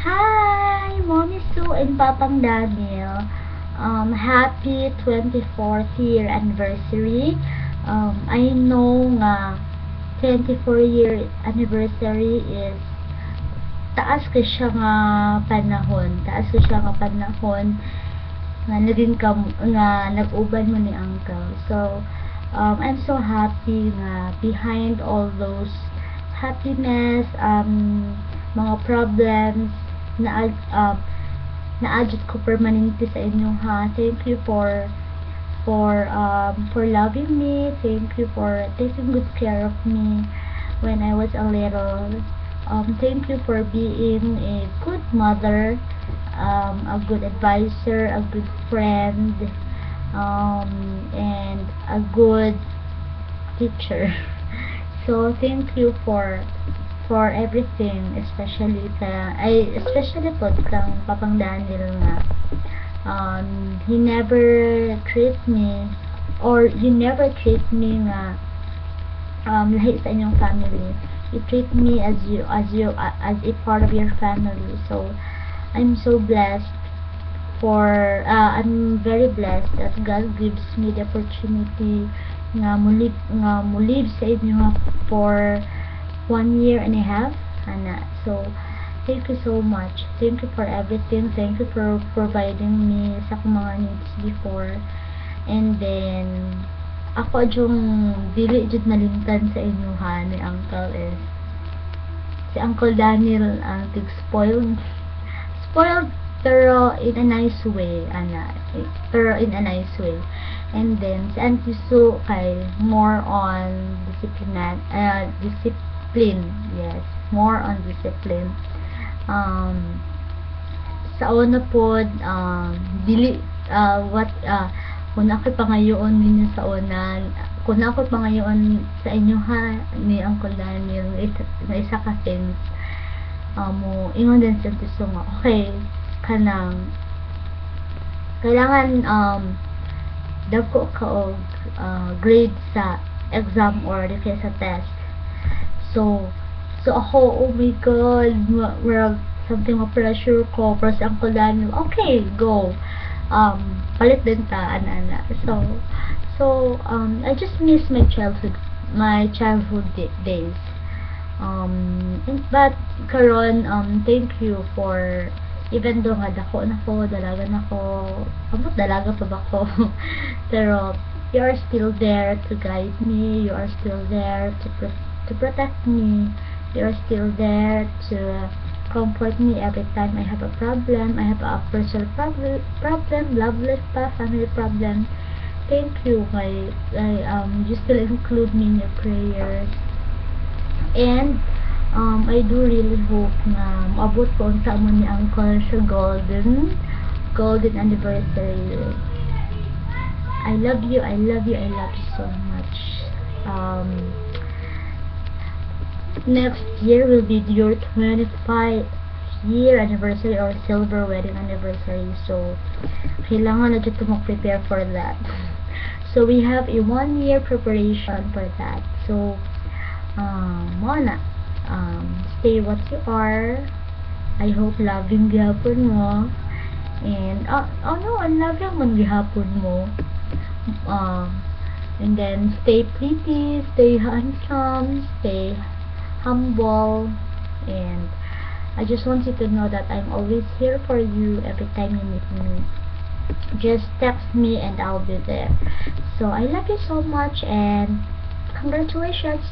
Hi, Mommy Sue and Papang Daniel. Happy 24th year anniversary. I know nga 24-year anniversary is taas ko siya nga panahon. Taas ko siya nga panahon nga naging nga nag-uban mo ni Uncle. So, I'm so happy nga behind all those happiness, mga problems na na-adjust ko permanente sa inyo ha. Thank you for loving me. Thank you for taking good care of me when I was a little. Thank you for being a good mother, a good advisor, a good friend, and a good teacher. So thank you for everything, especially especially po kang Papang Daniel nga. He never treat me, or you never treat me nga lahi sa inyong family. You treat me as a part of your family. So I'm so blessed I'm very blessed that God gives me the opportunity nga mulive sa inyo nga for 1 year and a half, ana. So thank you so much. Thank you for everything. Thank you for providing me sa akong mga needs before. And then ako yung dili jud nalimtan sa inyo ha ni Uncle is si Uncle Daniel ang spoiled pero in a nice way, ana. Pero in a nice way. And then si Auntie Sue kay more on discipline, yes, more on discipline. Sa una pod dili kung ako pangayoon ninyo sa una, kung ako pangayoon sa inyo ha ni Uncle Daniel na isa ka things mo ingon din sa tiso nga okay kanang kailangan dagko ka og grade sa exam or di kaya sa test. So ako, oh my god, well, something of pressure ko, pero si Uncle Daniel, okay, go. Palit din ta, ana. So, I just miss my childhood days. But, karon, thank you for, even though nga dako na ko, dalaga na ko, dalaga pa ba ko, pero, you are still there to guide me, you are still there to protect me, you are still there to comfort me every time I have a problem, I have a personal problem, love life pa, family problem. Thank you, you still include me in your prayers. And I do really hope na maabot ko unsa mo ni Uncle sa golden anniversary. I love you so much. Next year will be your 25-year anniversary or silver wedding anniversary. So kailangan na dito mag-prepare for that. So we have a 1-year preparation for that. So muna stay what you are. I hope loving gihapon mo. And no, I love yung gihapon mo. And then stay pretty, stay handsome, stay humble, and I just want you to know that I'm always here for you every time you meet me. Just text me and I'll be there. So I love you so much and congratulations.